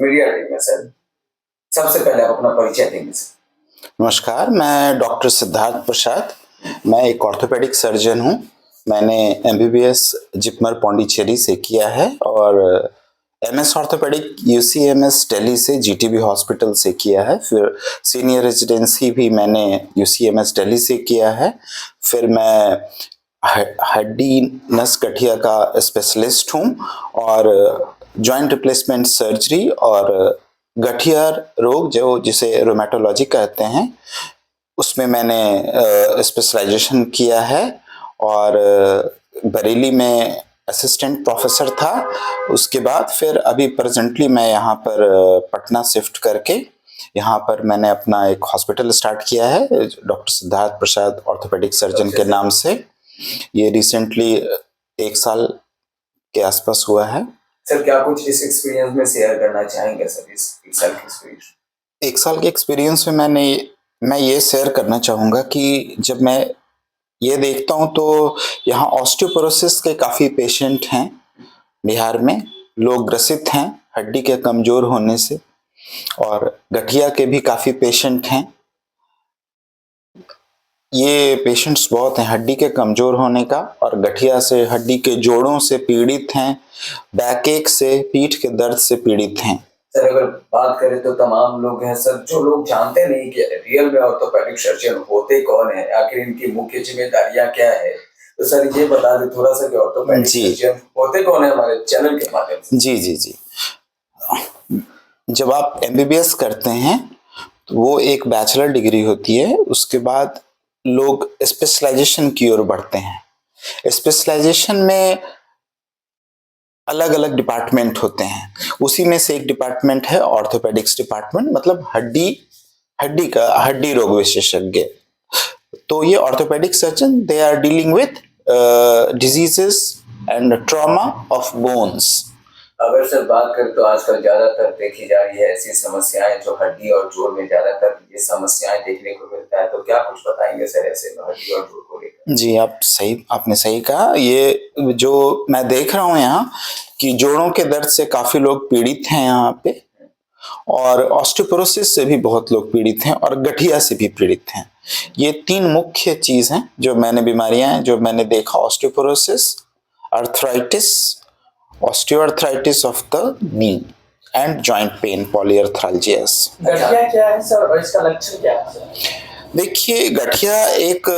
Media team में sir. सबसे पहले आप अपना परिचय देंगे सर। नमस्कार, मैं डॉक्टर सिद्धार्थ प्रसाद। मैं एक ऑर्थोपेडिक सर्जन हूँ। मैंने एमबीबीएस जिपमर पौंडीचेरी से किया है और एमएस ऑर्थोपेडिक यूसीएमएस दिल्ली से जीटीबी हॉस्पिटल से किया है। फिर सीनियर रेजिडेंसी भी मैंने यूसीएमएस दिल्ली से किया है। फिर मैं हड्डी नस गठिया का स्पेशलिस्ट हूँ और जॉइंट रिप्लेसमेंट सर्जरी और गठिया रोग जो जिसे रोमेटोलॉजी कहते हैं उसमें मैंने स्पेशलाइजेशन किया है और बरेली में असिस्टेंट प्रोफेसर था। उसके बाद फिर अभी प्रेजेंटली मैं यहाँ पर पटना शिफ्ट करके यहाँ पर मैंने अपना एक हॉस्पिटल स्टार्ट किया है doctor Siddharth Prasad orthopaedic surgeon के नाम से। ये रिसेंटली 1 साल के आसपास हुआ है। सर क्या कुछ इस एक्सपीरियंस में शेयर करना चाहेंगे सर, इस 1 साल के एक्सपीरियंस? 1 साल के एक्सपीरियंस में मैं ये शेयर करना चाहूँगा कि जब मैं ये देखता हूँ तो यहाँ ऑस्टियोपोरोसिस के काफ़ी पेशेंट हैं बिहार में। लोग ग्रसित हैं हड्डी के कमज़ोर होने से और गठिया के भी काफ़ी पेशेंट हैं। ये पेशेंट्स बहुत हैं हड्डी के कमज़ोर होने का और गठिया से हड्डी के जोड़ों से पीड़ित हैं, बैकएक से, पीठ के दर्द से पीड़ित हैं। सर अगर बात करें तो तमाम लोग हैं सर जो लोग जानते नहीं कि रियल में ऑर्थोपेडिक सर्जन होते कौन है, आखिर इनकी मुख्य जिम्मेदारियां क्या है, तो सर ये बता दें थोड़ा सा कि ऑर्थोपेडिक सर्जन होते कौन है हमारे चैनल के माध्यम से। जी। जब आप एमबीबीएस करते हैं तो वो एक बैचलर डिग्री होती है। उसके बाद लोग स्पेशलाइजेशन की ओर बढ़ते हैं। स्पेशलाइजेशन में अलग अलग डिपार्टमेंट होते हैं। उसी में से एक डिपार्टमेंट है ऑर्थोपेडिक्स डिपार्टमेंट, मतलब हड्डी रोग विशेषज्ञ। तो ये orthopaedic surgeon they are dealing with diseases and trauma of bones. अगर सर बात करें तो आजकल ज्यादातर देखी जा रही है ऐसी समस्याएं जो हड्डी और जोड़ में ज्यादातर ये समस्याएं देखने को मिलता है, तो क्या कुछ बताएंगे सर ऐसे में हड्डी और जोड़ को लेकर? जी आपने सही कहा। ये जो मैं देख रहा हूँ यहाँ कि जोड़ों के दर्द से काफी लोग पीड़ित हैं यहाँ पे और ऑस्टियोपोरोसिस से भी बहुत लोग पीड़ित हैं और गठिया से भी पीड़ित हैं। ये 3 मुख्य चीज हैं जो बीमारियां हैं जो मैंने देखा। Osteoporosis, arthritis, osteoarthritis of the knee and joint pain, polyarthralgias. गठिया क्या है सर और इसका लक्षण क्या है? देखिए गठिया एक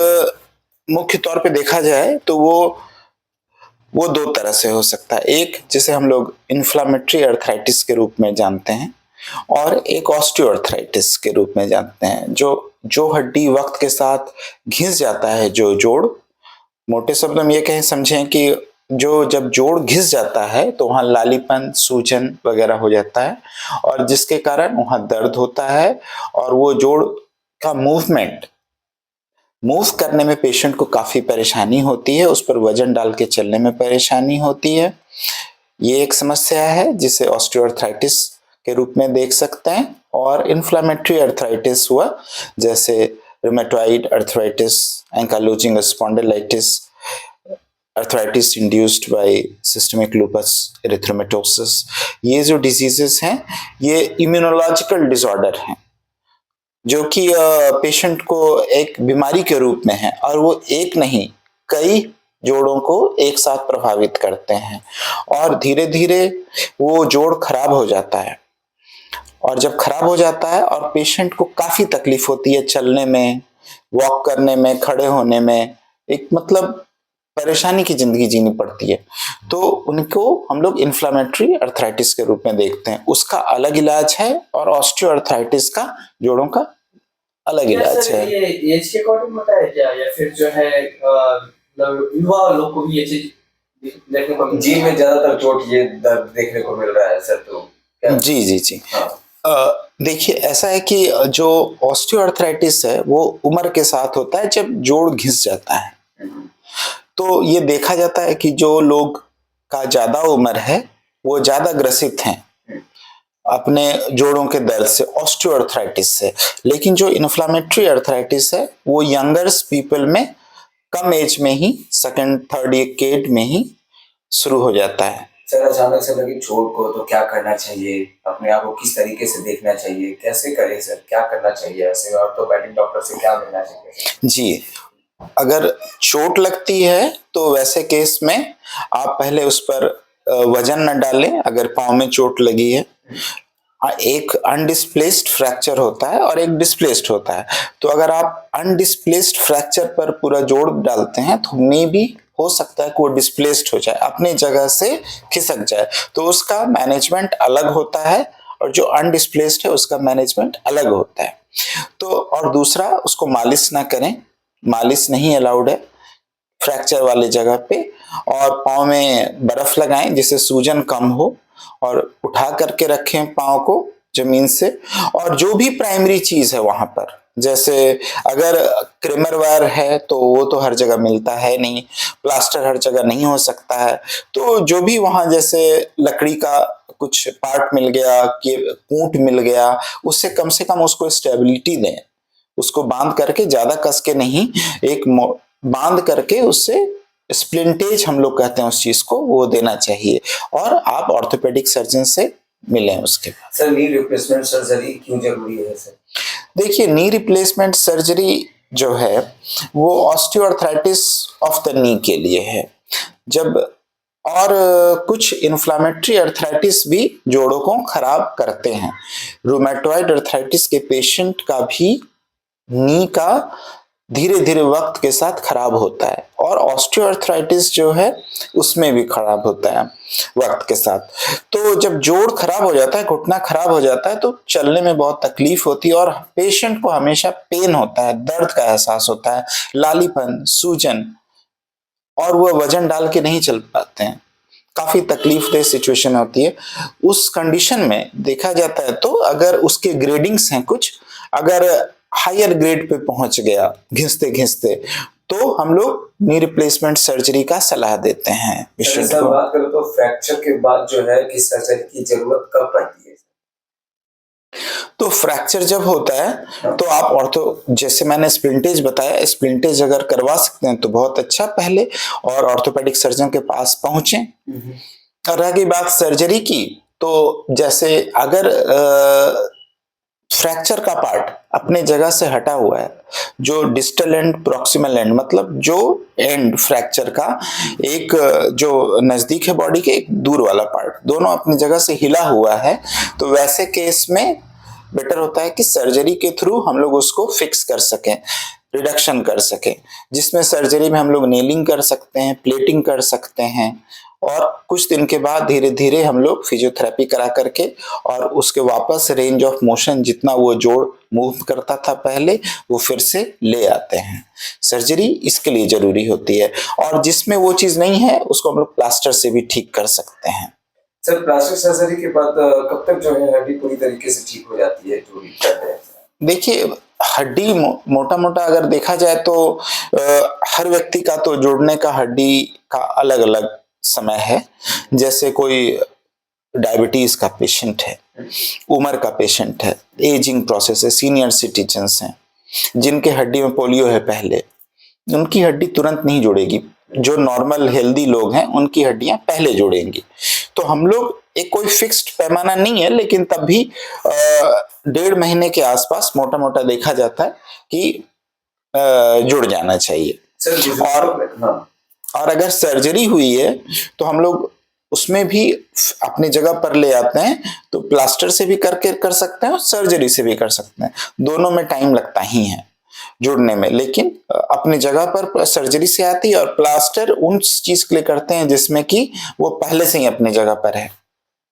मुख्य तौर पे देखा जाए तो वो 2 तरह से हो सकता है। एक जिसे हम लोग इन्फ्लामेटरी अर्थराइटिस के रूप में जानते हैं और एक ऑस्टियोआर्थराइटिस के रूप में जानते हैं। जो हड्डी वक्त के साथ घिस जाता है, जो जोड़, मोटे शब्दों में ये कहें समझें कि जब जोड़ घिस जाता है तो वहाँ लालीपन, सूजन वगैरह हो जाता है और जिसके कारण वहाँ दर्द होता है और वो जोड़ का मूव करने में पेशेंट को काफी परेशानी होती है, उस पर वजन डाल के चलने में परेशानी होती है। ये एक समस्या है जिसे ऑस्टियोआर्थराइटिस के रूप में देख सकते हैं। और इन्फ्लामेटरी अर्थराइटिस हुआ जैसे rheumatoid arthritis, ankylosing spondylitis, arthritis induced by systemic lupus erythematosus. ये जो डिजीजेस हैं ये इम्यूनोलॉजिकल डिसऑर्डर हैं जो कि पेशेंट को एक बीमारी के रूप में है और वो एक नहीं कई जोड़ों को एक साथ प्रभावित करते हैं और धीरे धीरे वो जोड़ खराब हो जाता है। और जब खराब हो जाता है और पेशेंट को काफी तकलीफ होती है चलने में, वॉक करने में, खड़े होने में, एक मतलब परेशानी की जिंदगी जीनी पड़ती है, तो उनको हम लोग इन्फ्लामेटरी अर्थराइटिस के रूप में देखते हैं। उसका अलग इलाज है और ऑस्टियोआर्थराइटिस का, जोड़ों का अलग इलाज है। ये एज के अकॉर्डिंग होता है क्या, या फिर जो है युवा लोग को भी ये चीज देखने को, जी में ज्यादातर चोट ये दर्द देखने को मिल रहा है सर? तो जी। देखिए ऐसा है कि जो ऑस्टियोआर्थराइटिस है वो उम्र के साथ होता है जब जोड़ घिस जाता है। तो ये देखा जाता है कि जो लोग का ज्यादा उम्र है वो ज्यादा ग्रसित हैं अपने जोड़ों के दर्द से, ऑस्टियोआर्थराइटिस से। लेकिन जो इन्फ्लामेटरी अर्थराइटिस है वो यंगर्स पीपल में कम एज में ही, 2nd 3rd डिकेड में ही शुरू हो जाता है। सर अचानक से लगी चोट को तो क्या करना चाहिए? अपने आप को किस तरीके से देखना चाहिए? कैसे करें सर? क्या करना चाहिए ऐसे? ऑर्थोपेडिक डॉक्टर से क्या मिलना चाहिए? जी, अगर चोट लगती है तो वैसे केस में आप पहले उस पर वजन न डालें। अगर पाँव में चोट लगी है, एक अनडिस्प्लेस्ड फ्रैक्चर होता है और एक डिस्प्लेस्ड होता है। तो अगर आप अनडिस्प्लेस्ड फ्रैक्चर पर पूरा जोर डालते हैं तो मे भी हो सकता है कि वो डिस्प्लेस्ड हो जाए, अपनी जगह से खिसक जाए, तो उसका मैनेजमेंट अलग होता है और जो अनडिस्प्लेस्ड है उसका मैनेजमेंट अलग होता है। तो और दूसरा, उसको मालिश ना करें, मालिश नहीं अलाउड है फ्रैक्चर वाले जगह पे। और पाँव में बर्फ लगाएं जिससे सूजन कम हो, और उठा करके रखें पाँव को जमीन से। और जो भी प्राइमरी चीज है वहां पर, जैसे अगर क्रेमर वायर है तो वो तो हर जगह मिलता है नहीं, प्लास्टर हर जगह नहीं हो सकता है, तो जो भी वहां जैसे लकड़ी का कुछ पार्ट मिल गया कि कूट मिल गया, उससे कम से कम उसको स्टेबिलिटी दें। उसको बांध करके, ज्यादा कस के नहीं, एक बांध करके उससे स्प्लिंटेज हम लोग कहते हैं उस चीज को, वो देना चाहिए। और आप ऑर्थोपेडिक सर्जन से मिलें उसके बाद। सर नी रिप्लेसमेंट सर्जरी क्यों जरूरी है सर? देखिए, नी रिप्लेसमेंट सर्जरी जो है वो ऑस्टियोआर्थराइटिस ऑफ द नी के लिए है। जब और कुछ इन्फ्लामेटरी अर्थराइटिस भी जोड़ों को खराब करते हैं। रूमेटॉइड अर्थराइटिस के पेशेंट का भी नी का धीरे धीरे वक्त के साथ खराब होता है, और ऑस्टियोआर्थराइटिस जो है उसमें भी खराब होता है वक्त के साथ। तो जब जोड़ खराब हो जाता है, घुटना खराब हो जाता है, तो चलने में बहुत तकलीफ होती है और पेशेंट को हमेशा पेन होता है, दर्द का एहसास होता है, लालीपन, सूजन, और वह वजन डाल के नहीं चल पाते हैं। काफी तकलीफ दे सिचुएशन होती है। उस कंडीशन में देखा जाता है तो अगर उसके ग्रेडिंग्स हैं कुछ, अगर हायर ग्रेड पे पहुंच गया घिसते घिसते, तो हम लोग नी रिप्लेसमेंट सर्जरी का सलाह देते हैं पेशेंट सर को। बात करें तो फ्रैक्चर के बाद जो है कि सर्जरी की जरूरत कब पड़ती है? तो फ्रैक्चर जब होता है तो आप ऑर्थो, जैसे मैंने स्प्लिंटेज बताया, स्प्लिंटेज अगर करवा सकते हैं तो बहुत अच्छा पहले, और ऑर्थोपेडिक सर्जन के पास पहुंचे। और रह गई बात सर्जरी की, तो जैसे अगर फ्रैक्चर का पार्ट अपने जगह से हटा हुआ है, जो डिस्टल एंड प्रॉक्सिमल एंड, मतलब जो एंड फ्रैक्चर का एक जो नजदीक है बॉडी के, एक दूर वाला पार्ट, दोनों अपनी जगह से हिला हुआ है, तो वैसे केस में बेटर होता है कि सर्जरी के थ्रू हम लोग उसको फिक्स कर सकें, रिडक्शन कर सकें, जिसमें सर्जरी में हम लोग नेलिंग कर सकते हैं, प्लेटिंग कर सकते हैं, और कुछ दिन के बाद धीरे धीरे हम लोग फिजियोथेरेपी करा करके और उसके वापस रेंज ऑफ मोशन, जितना वो जोड़ मूव करता था पहले, वो फिर से ले आते हैं। सर्जरी इसके लिए जरूरी होती है, और जिसमें वो चीज नहीं है उसको हम लोग प्लास्टर से भी ठीक कर सकते हैं। सर प्लास्टिक सर्जरी के बाद कब तक जो है हड्डी पूरी तरीके से ठीक हो जाती है जो भी कहते हैं? देखिए, हड्डी मोटा मोटा अगर देखा जाए तो हर व्यक्ति का तो जोड़ने का हड्डी का अलग अलग समय है। जैसे कोई डायबिटीज का पेशेंट है, उम्र का पेशेंट है, एजिंग प्रोसेस है, सीनियर सिटीजन्स हैं, जिनके हड्डी में पोलियो है पहले, उनकी हड्डी तुरंत नहीं जुड़ेगी। जो नॉर्मल हेल्दी लोग हैं उनकी हड्डियां पहले जुड़ेंगी। तो हम लोग, एक कोई फिक्स्ड पैमाना नहीं है, लेकिन तब भी 1.5 महीने के आसपास मोटा मोटा देखा जाता है कि जुड़ जाना चाहिए। और अगर सर्जरी हुई है तो हम लोग उसमें भी अपनी जगह पर ले आते हैं, तो प्लास्टर से भी करके कर सकते हैं और सर्जरी से भी कर सकते हैं। दोनों में टाइम लगता ही है जुड़ने में, लेकिन अपनी जगह पर सर्जरी से आती है, और प्लास्टर उन चीज के लिए करते हैं जिसमें कि वो पहले से ही अपनी जगह पर है।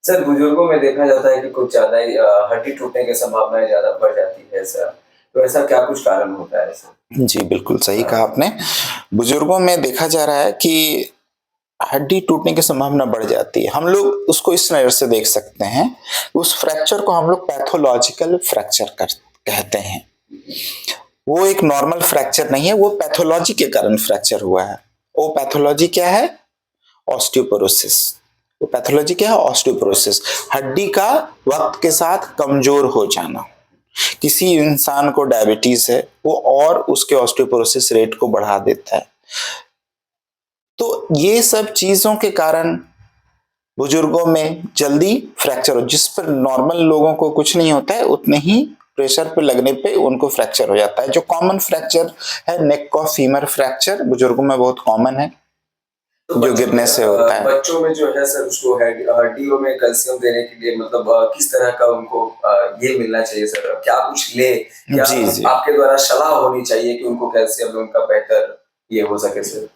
सर बुजुर्गों में देखा जाता है कि कुछ ज्यादा ही हड्डी टूटने की संभावनाएं ज्यादा बढ़ जाती है सर, तो ऐसा क्या कुछ कारण होता है सर? जी बिल्कुल सही कहा आपने। बुजुर्गों में देखा जा रहा है कि हड्डी टूटने की संभावना बढ़ जाती है। हम लोग उसको इस नजर से देख सकते हैं, उस फ्रैक्चर को हम लोग पैथोलॉजिकल फ्रैक्चर कहते हैं। वो एक नॉर्मल फ्रैक्चर नहीं है, वो पैथोलॉजी के कारण फ्रैक्चर हुआ है। वो पैथोलॉजी क्या है? ऑस्टियोपोरोसिस। वो पैथोलॉजी क्या है? ऑस्टियोपोरोसिस। हड्डी का वक्त के साथ कमजोर हो जाना। किसी इंसान को डायबिटीज है, वो और उसके ऑस्टियोपोरोसिस रेट को बढ़ा देता है। तो ये सब चीजों के कारण बुजुर्गों में जल्दी फ्रैक्चर हो, जिस पर नॉर्मल लोगों को कुछ नहीं होता है उतने ही प्रेशर पे लगने पे उनको फ्रैक्चर हो जाता है। जो कॉमन फ्रैक्चर है नेक ऑफ फीमर फ्रैक्चर बुजुर्गों में बहुत कॉमन है, तो जो बच्चों गिरने में, से होता है। बच्चों में जो है सर उसको हड्डियों में कैल्शियम देने के लिए मतलब किस तरह का उनको ये मिलना चाहिए सर, क्या कुछ ले, क्या जी जी, आपके द्वारा सलाह होनी चाहिए कि उनको कैल्शियम उनका बेहतर ये हो सके सर?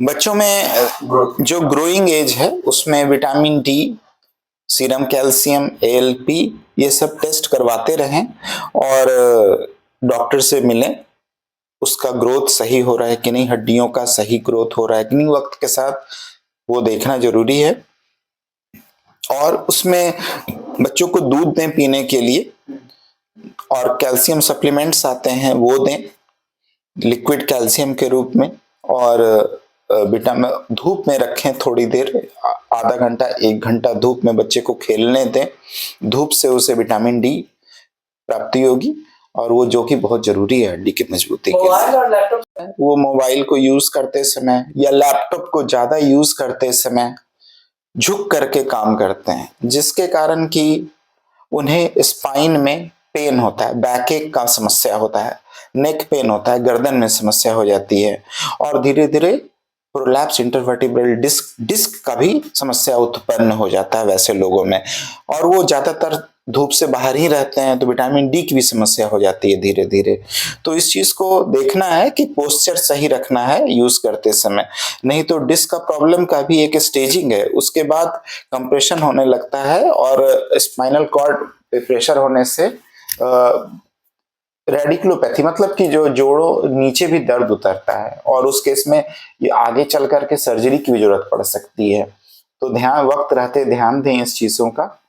बच्चों में ग्रोथ जो ग्रोइंग एज है उसमें vitamin D, serum calcium, ALP ये सब टेस्ट करवाते रहें और डॉक्टर से मिलें, उसका ग्रोथ सही हो रहा है कि नहीं, हड्डियों का सही ग्रोथ हो रहा है कि नहीं वक्त के साथ, वो देखना जरूरी है। और उसमें बच्चों को दूध दें पीने के लिए, और कैल्शियम सप्लीमेंट्स आते हैं वो दें लिक्विड कैल्शियम के रूप में, और विटामिन धूप में रखें थोड़ी देर, आधा घंटा 1 घंटा धूप में बच्चे को खेलने दें, धूप से उसे विटामिन डी प्राप्ति होगी, और वो जो कि बहुत जरूरी है हड्डी की मजबूती के मोबाइल लिए। और लैपटॉप वो मोबाइल को यूज करते समय या लैपटॉप को ज्यादा यूज करते समय झुक करके काम करते हैं, जिसके कारण कि उन्हें स्पाइन में पेन होता है, बैक एक का समस्या होता है, नेक पेन होता है, गर्दन में समस्या हो जाती है, और धीरे धीरे प्रोलैप्स इंटरवर्टिब्रल डिस्क का भी समस्या उत्पन्न हो जाता है वैसे लोगों में। और वो ज्यादातर धूप से बाहर ही रहते हैं तो विटामिन डी की भी समस्या हो जाती है धीरे धीरे। तो इस चीज को देखना है कि पोस्चर सही रखना है यूज करते समय, नहीं तो डिस्क का प्रॉब्लम का भी एक स्टेजिंग है, उसके बाद कंप्रेशन होने लगता है और स्पाइनल कॉर्ड पे प्रेशर होने से रेडिकुलोपैथी मतलब कि जो जोड़ों नीचे भी दर्द उतरता है, और उस केस में ये आगे चल करके सर्जरी की भी जरूरत पड़ सकती है। तो ध्यान वक्त रहते ध्यान दें इस चीजों का,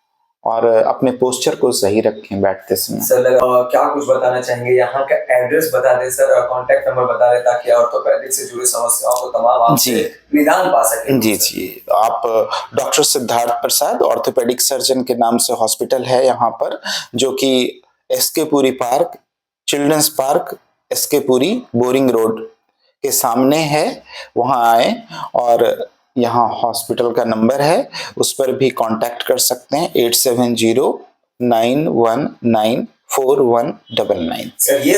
और अपने पोस्चर को सही रखें बैठते समय। सर क्या कुछ बताना चाहेंगे, यहाँ का एड्रेस बता दें सर, कांटेक्ट नंबर बता दें ताकि ऑर्थोपेडिक से जुड़ी समस्याओं को तमाम आपसे निदान पा सके। जी जी, आप doctor Siddharth Prasad orthopaedic surgeon के नाम से हॉस्पिटल है यहाँ पर, जो कि SK Puri park, children's park SK Puri Boring road के सामने है, वहाँ आए, और यहाँ हॉस्पिटल का नंबर है उस पर भी कांटेक्ट कर सकते हैं 8709194199। सर ये